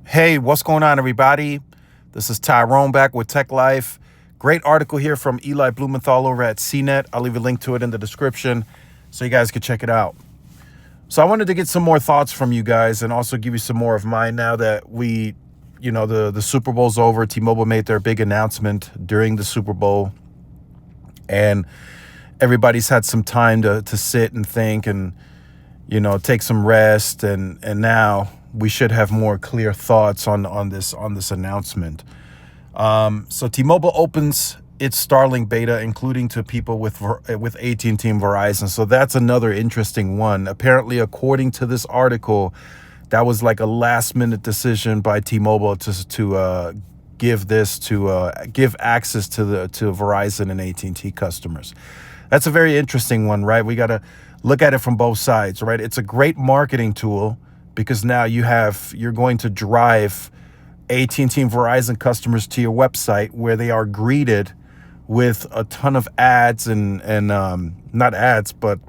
Hey, what's going on, everybody? This is Tyrone back with Tech Life. Great article here from Eli Blumenthal over at CNET. I'll leave a link to it in the description so you guys can check it out. So I wanted to get some more thoughts from you guys and also give you some more of mine now that the Super Bowl's over. T-Mobile made their big announcement during the Super Bowl, and everybody's had some time to sit and think and take some rest, and now we should have more clear thoughts on this announcement. So T-Mobile opens its Starlink beta, including to people with AT&T and Verizon. So that's another interesting one. Apparently, according to this article, that was like a last-minute decision by T-Mobile to give access to Verizon and AT&T customers. That's a very interesting one, right? We got to look at it from both sides, right? It's a great marketing tool because now you're going to drive AT&T and Verizon customers to your website where they are greeted with a ton of ads and not ads, but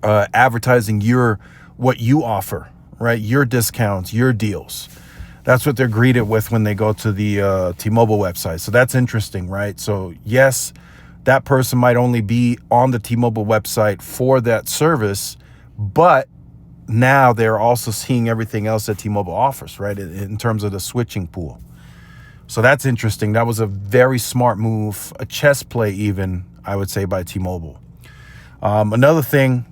advertising what you offer, right? Your discounts, your deals. That's what they're greeted with when they go to the T-Mobile website. So that's interesting, right? So yes, that person might only be on the T-Mobile website for that service, but now they're also seeing everything else that T-Mobile offers, right, in terms of the switching pool. So that's interesting. That was a very smart move, a chess play even, I would say, by T-Mobile. Another thing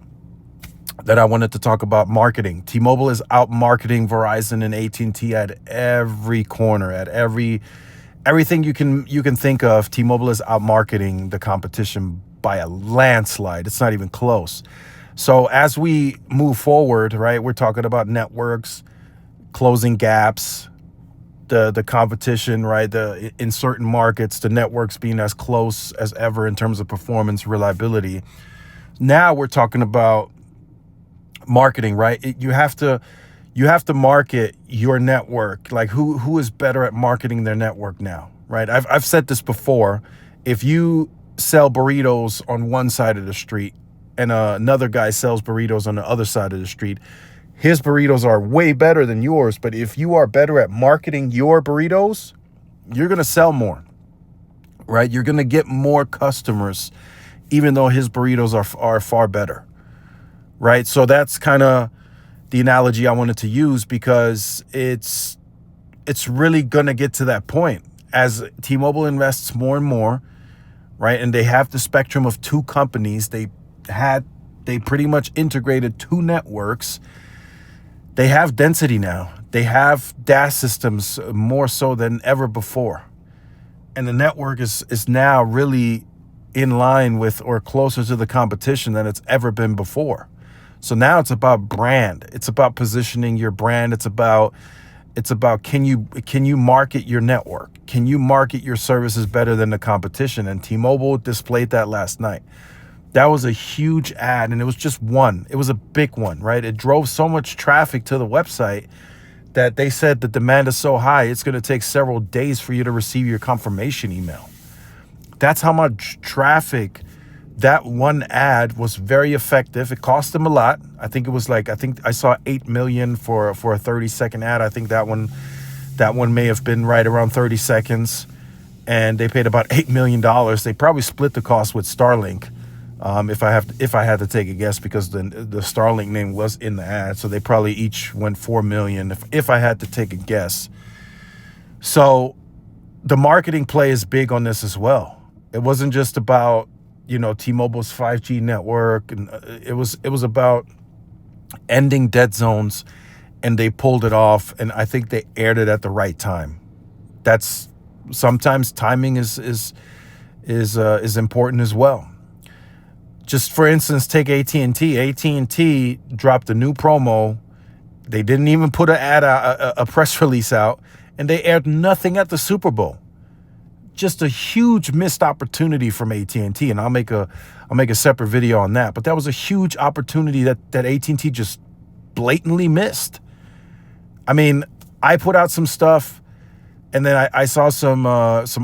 that I wanted to talk about, marketing. T-Mobile is out marketing Verizon and AT&T at every corner, at everything you can think of. T-Mobile is out marketing the competition by a landslide. It's not even close. So as we move forward, right, we're talking about networks closing gaps, the competition, right, in certain markets, the networks being as close as ever in terms of performance, reliability. Now we're talking about marketing, right? You have to market your network. Like who is better at marketing their network now, right? I've said this before. If you sell burritos on one side of the street and another guy sells burritos on the other side of the street, his burritos are way better than yours. But if you are better at marketing your burritos, you're going to sell more, right? You're going to get more customers, even though his burritos are far better, right? So that's kind of the analogy I wanted to use, because it's really going to get to that point as T-Mobile invests more and more, right? And they have the spectrum of two companies. They pretty much integrated two networks. They have density now. They have DAS systems more so than ever before. And the network is now really in line with or closer to the competition than it's ever been before. So now it's about brand. It's about positioning your brand. It's about can you market your network? Can you market your services better than the competition? And T-Mobile displayed that last night. That was a huge ad, and it was just one. It was a big one, right? It drove so much traffic to the website that they said the demand is so high, it's going to take several days for you to receive your confirmation email. That's how much traffic. That one ad was very effective. It cost them a lot. I think I saw 8 million for a 30-second ad. I think that one may have been right around 30 seconds, and they paid about $8 million. They probably split the cost with Starlink. If I had to take a guess, because the Starlink name was in the ad, so they probably each went 4 million. If I had to take a guess. So the marketing play is big on this as well. It wasn't just about T-Mobile's 5G network, and it was about ending dead zones, and they pulled it off. And I think they aired it at the right time. That's sometimes timing is important as well. Just for instance, take AT&T. AT&T dropped a new promo. They didn't even put a press release out, and they aired nothing at the Super Bowl. Just a huge missed opportunity from AT&T, and I'll make a separate video on that. But that was a huge opportunity that AT&T just blatantly missed. I mean, I put out some stuff, and then I saw some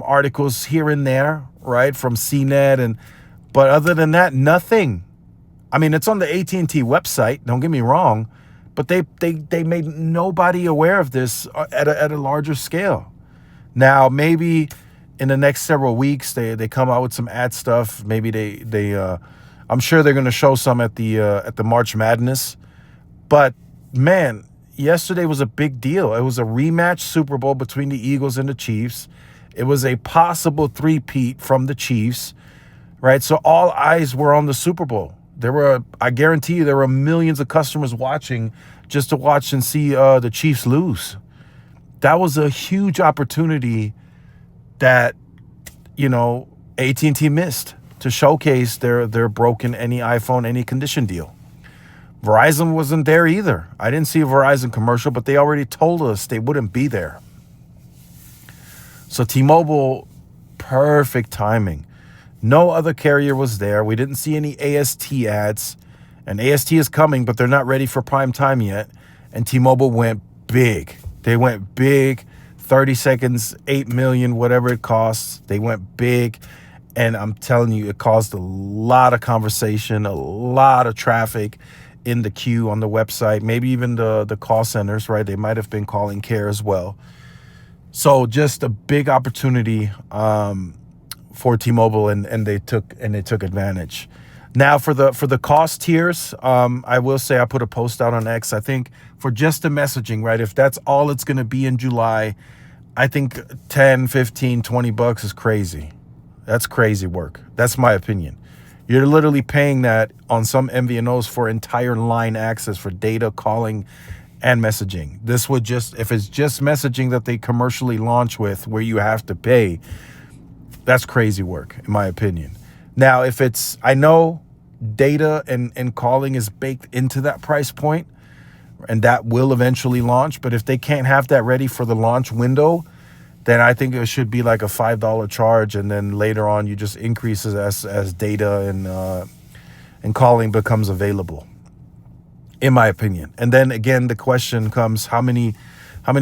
articles here and there, right, from CNET, but other than that, nothing. I mean, it's on the AT&T website, don't get me wrong, But they made nobody aware of this at a larger scale. Now, maybe in the next several weeks, they come out with some ad stuff. Maybe I'm sure they're going to show some at the March Madness. But man, yesterday was a big deal. It was a rematch Super Bowl between the Eagles and the Chiefs. It was a possible three-peat from the Chiefs, right? So all eyes were on the Super Bowl. I guarantee you, there were millions of customers watching just to watch and see the Chiefs lose. That was a huge opportunity that, AT&T missed to showcase their broken any iPhone, any condition deal. Verizon wasn't there either. I didn't see a Verizon commercial, but they already told us they wouldn't be there. So T-Mobile, perfect timing. No other carrier was there. We didn't see any AST ads. And AST is coming, but they're not ready for prime time yet. And T-Mobile went big. They went big. 30 seconds, 8 million, whatever it costs. They went big. And I'm telling you, it caused a lot of conversation, a lot of traffic in the queue on the website, maybe even the call centers, right? They might have been calling care as well. So just a big opportunity for T-Mobile, and they took advantage. Now for the cost tiers, I will say I put a post out on X. I think for just the messaging, right? If that's all it's going to be in July, I think 10, 15, 20 bucks is crazy. That's crazy work. That's my opinion. You're literally paying that on some MVNOs for entire line access for data, calling, and messaging. This would if it's just messaging that they commercially launch with where you have to pay, that's crazy work, in my opinion. Now, I know data and calling is baked into that price point, and that will eventually launch. But if they can't have that ready for the launch window, then I think it should be like a $5 charge, and then later on you just increase it as data and calling becomes available, in my opinion. And then again, the question comes: how many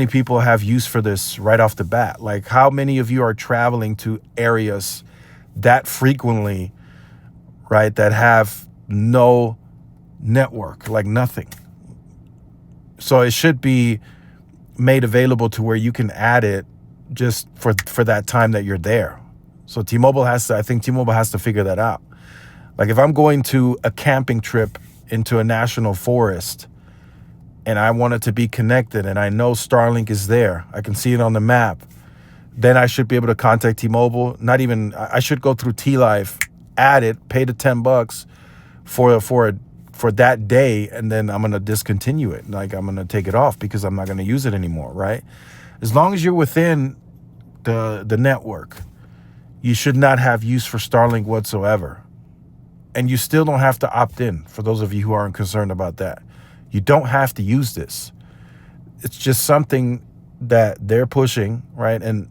people have use for this right off the bat? Like, how many of you are traveling to areas that frequently, right, that have no network, like nothing? So it should be made available to where you can add it just for that time that you're there. So I think T-Mobile has to figure that out. Like, if I'm going to a camping trip into a national forest and I want it to be connected and I know Starlink is there, I can see it on the map, then I should be able to contact T-Mobile. I should go through T-Life, add it, pay the $10 for that day, and then I'm going to discontinue it. Like, I'm going to take it off because I'm not going to use it anymore, right? As long as you're within the network, you should not have use for Starlink whatsoever. And you still don't have to opt in, for those of you who aren't concerned about that. You don't have to use this. It's just something that they're pushing, right? And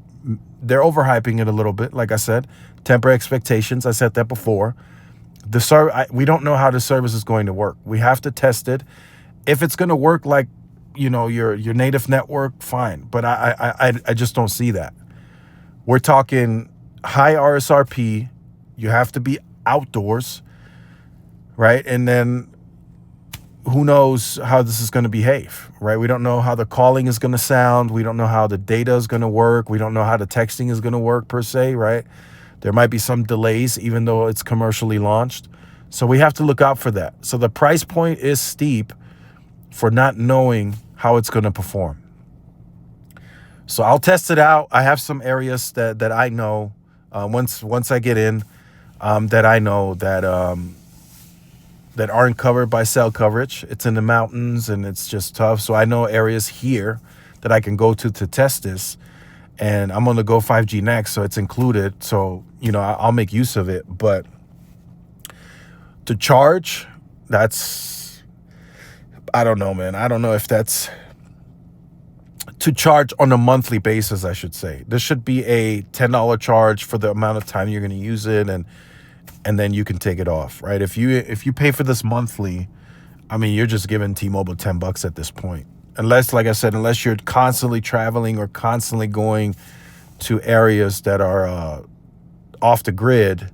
they're overhyping it a little bit. Like I said, temper expectations. I said that before. We don't know how the service is going to work. We have to test it. If it's going to work like, your native network, fine. But I just don't see that. We're talking high RSRP. You have to be outdoors, right? And then who knows how this is going to behave, right? We don't know how the calling is going to sound. We don't know how the data is going to work. We don't know how the texting is going to work per se, right? There might be some delays even though it's commercially launched. So we have to look out for that. So the price point is steep for not knowing how it's going to perform. So I'll test it out. I have some areas that I know once I get in that I know that aren't covered by cell coverage. It's in the mountains and it's just tough. So I know areas here that I can go to test this, and I'm going to go 5G next, so it's included. So, I'll make use of it. But to charge, I don't know, man. I don't know if that's to charge on a monthly basis, I should say. There should be a $10 charge for the amount of time you're going to use it, and then you can take it off, right? If you pay for this monthly, I mean, you're just giving T-Mobile $10 at this point. Unless, like I said, unless you're constantly traveling or constantly going to areas that are off the grid,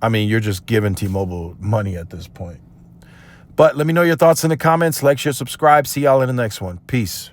I mean, you're just giving T-Mobile money at this point. But let me know your thoughts in the comments. Like, share, subscribe. See y'all in the next one. Peace.